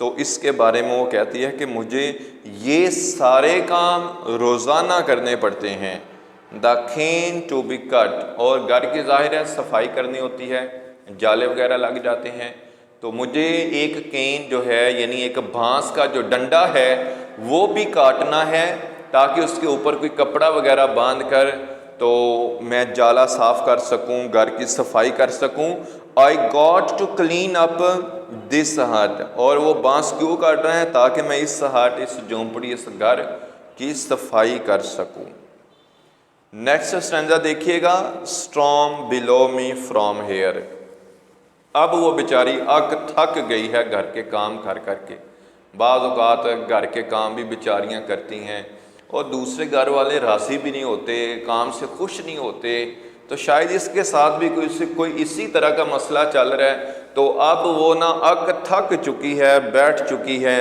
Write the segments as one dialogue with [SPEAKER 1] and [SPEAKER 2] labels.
[SPEAKER 1] تو اس کے بارے میں وہ کہتی ہے کہ مجھے یہ سارے کام روزانہ کرنے پڑتے ہیں. دا کین ٹو بی کٹ، اور گھر کی ظاہر ہے صفائی کرنی ہوتی ہے، جالے وغیرہ لگ جاتے ہیں، تو مجھے ایک کین جو ہے یعنی ایک بھانس کا جو ڈنڈا ہے وہ بھی کاٹنا ہے تاکہ اس کے اوپر کوئی کپڑا وغیرہ باندھ کر تو میں جالا صاف کر سکوں، گھر کی صفائی کر سکوں. I got to clean up this hut، اور وہ بانس کیوں کاٹ رہے ہیں؟ تاکہ میں اس ہٹ، اس جھونپڑی، اس گھر کی صفائی کر سکوں. نیکسٹ اسٹینزا دیکھیے گا، storm below me from here. اب وہ بیچاری اک تھک گئی ہے گھر کے کام کر کر کے. بعض اوقات گھر کے کام بھی بیچاریاں کرتی ہیں اور دوسرے گھر والے راضی بھی نہیں ہوتے، کام سے خوش نہیں ہوتے، تو شاید اس کے ساتھ بھی کوئی اسی طرح کا مسئلہ چل رہا ہے. تو اب وہ نا اک تھک چکی ہے، بیٹھ چکی ہے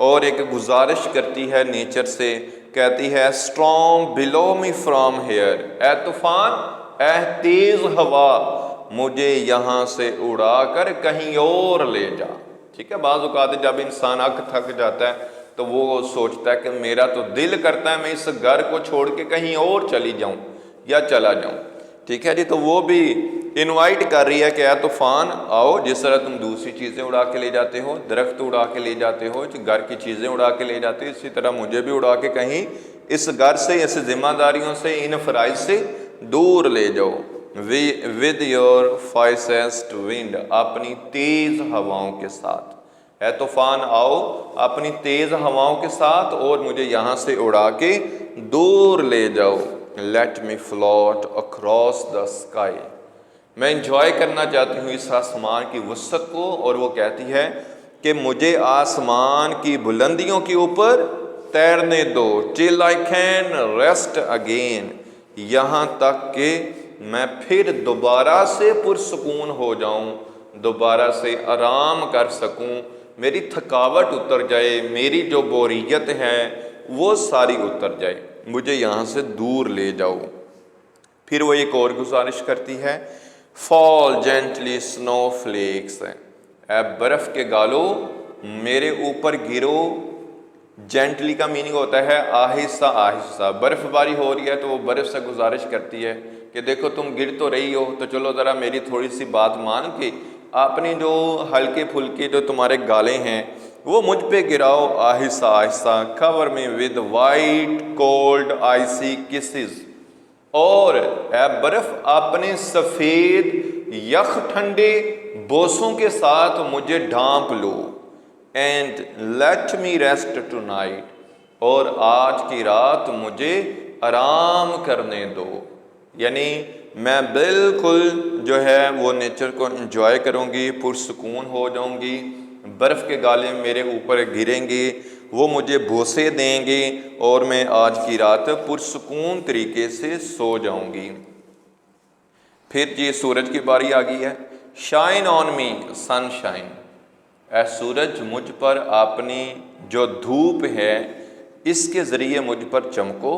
[SPEAKER 1] اور ایک گزارش کرتی ہے نیچر سے، کہتی ہے storm below me from here، اے طوفان، اے تیز ہوا، مجھے یہاں سے اڑا کر کہیں اور لے جا. ٹھیک ہے، بعض اوقات جب انسان اک تھک جاتا ہے تو وہ سوچتا ہے کہ میرا تو دل کرتا ہے میں اس گھر کو چھوڑ کے کہیں اور چلی جاؤں یا چلا جاؤں. ٹھیک ہے جی، تو وہ بھی انوائٹ کر رہی ہے کہ اے طوفان آؤ، جس طرح تم دوسری چیزیں اڑا کے لے جاتے ہو، درخت اڑا کے لے جاتے ہو، گھر کی چیزیں اڑا کے لے جاتے ہو، اسی طرح مجھے بھی اڑا کے کہیں اس گھر سے، اس ذمہ داریوں سے، ان فرائض سے دور لے جاؤ. with your fiercest wind، اپنی تیز ہواؤں کے ساتھ. اے طوفان آؤ اپنی تیز ہواؤں کے ساتھ اور مجھے یہاں سے اڑا کے دور لے جاؤ. let me float across the sky، میں انجوائے کرنا چاہتی ہوں اس آسمان کی وسعت کو. اور وہ کہتی ہے کہ مجھے آسمان کی بلندیوں کے اوپر تیرنے دو. till I can rest again، یہاں تک کہ میں پھر دوبارہ سے پرسکون ہو جاؤں، دوبارہ سے آرام کر سکوں، میری تھکاوٹ اتر جائے، میری جو بوریت ہے وہ ساری اتر جائے، مجھے یہاں سے دور لے جاؤ. پھر وہ ایک اور گزارش کرتی ہے، fall gently snowflakes، اے برف کے گالو میرے اوپر گرو. جینٹلی کا میننگ ہوتا ہے آہستہ آہستہ. برف باری ہو رہی ہے تو وہ برف سے گزارش کرتی ہے کہ دیکھو تم گر تو رہی ہو تو چلو ذرا میری تھوڑی سی بات مان کے اپنی جو ہلکے پھلکے جو تمہارے گالے ہیں وہ مجھ پہ گراؤ آہستہ آہستہ. cover me with white cold icy kisses، اور اے برف اپنے سفید یخ ٹھنڈے بوسوں کے ساتھ مجھے ڈھانپ لو. and let me rest tonight، اور آج کی رات مجھے آرام کرنے دو. یعنی میں بالکل جو ہے وہ نیچر کو انجوائے کروں گی، پرسکون ہو جاؤں گی، برف کے گالے میرے اوپر گریں گے، وہ مجھے بوسے دیں گے اور میں آج کی رات پرسکون طریقے سے سو جاؤں گی. پھر جی سورج کی باری آ گئی ہے، شائن آن می سن شائن، اے سورج مجھ پر اپنی جو دھوپ ہے اس کے ذریعے مجھ پر چمکو.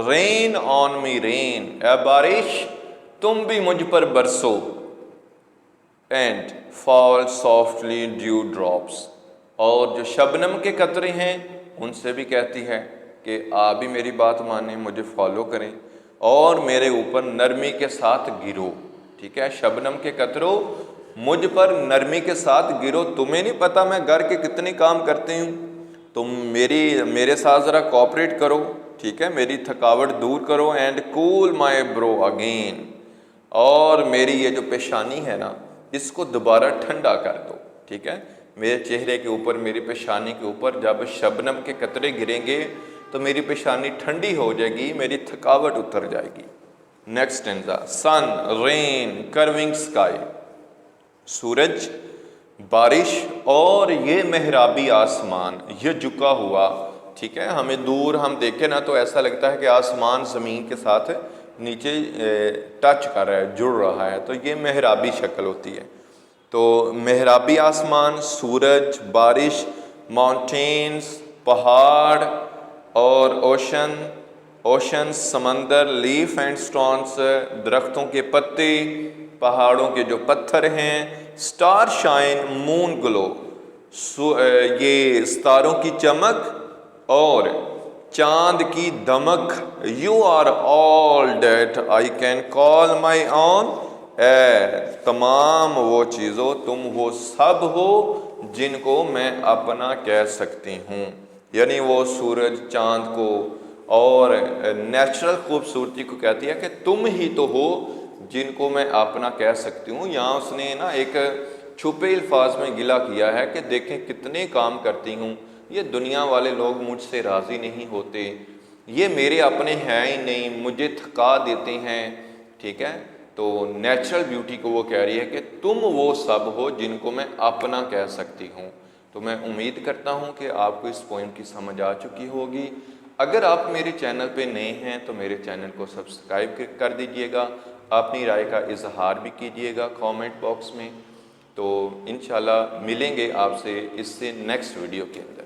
[SPEAKER 1] رین آن می رین، اے بارش تم بھی مجھ پر برسو. And fall softly dew drops, اور جو شبنم کے قطرے ہیں ان سے بھی کہتی ہے کہ آپ بھی میری بات مانیں، مجھے فالو کریں اور میرے اوپر نرمی کے ساتھ گرو. ٹھیک ہے، شبنم کے قطروں مجھ پر نرمی کے ساتھ گرو. تمہیں نہیں پتہ میں گھر کے کتنے کام کرتے ہوں، تم میرے ساتھ ذرا کوآپریٹ کرو. ٹھیک ہے، میری تھکاوٹ دور کرو. اینڈ کول مائی برو اگین، اور میری یہ جو پیشانی ہے نا اس کو دوبارہ ٹھنڈا کر دو. ٹھیک ہے، میرے چہرے کے اوپر، میری پیشانی کے اوپر جب شبنم کے قطرے گریں گے تو میری پیشانی ٹھنڈی ہو جائے گی، میری تھکاوٹ اتر جائے گی. نیکسٹ اسٹینزا، سن رین کرونگ اسکائی، سورج، بارش اور یہ محرابی آسمان، یہ جھکا ہوا. ٹھیک ہے، ہمیں دور ہم دیکھیں نا تو ایسا لگتا ہے کہ آسمان زمین کے ساتھ نیچے ٹچ کر رہا ہے، جڑ رہا ہے، تو یہ محرابی شکل ہوتی ہے. تو محرابی آسمان، سورج، بارش، ماؤنٹینز پہاڑ اور اوشن سمندر، لیف اینڈ سٹونز درختوں کے پتے، پہاڑوں کے جو پتھر ہیں، سٹار شائن مون گلو، یہ ستاروں کی چمک اور چاند کی دمک. You are all that I can call my own. تمام وہ چیزوں تم وہ سب ہو جن کو میں اپنا کہہ سکتی ہوں. یعنی وہ سورج چاند کو اور نیچرل خوبصورتی کو کہتی ہے کہ تم ہی تو ہو جن کو میں اپنا کہہ سکتی ہوں. یہاں اس نے نا ایک چھپے الفاظ میں گلہ کیا ہے کہ دیکھیں کتنے کام کرتی ہوں, یہ دنیا والے لوگ مجھ سے راضی نہیں ہوتے, یہ میرے اپنے ہیں ہی نہیں, مجھے تھکا دیتے ہیں. ٹھیک ہے, تو نیچرل بیوٹی کو وہ کہہ رہی ہے کہ تم وہ سب ہو جن کو میں اپنا کہہ سکتی ہوں. تو میں امید کرتا ہوں کہ آپ کو اس پوئم کی سمجھ آ چکی ہوگی. اگر آپ میرے چینل پہ نئے ہیں تو میرے چینل کو سبسکرائب کر دیجئے گا, اپنی رائے کا اظہار بھی کیجئے گا کامنٹ باکس میں. تو انشاءاللہ ملیں گے آپ سے اس سے نیکسٹ ویڈیو کے اندر.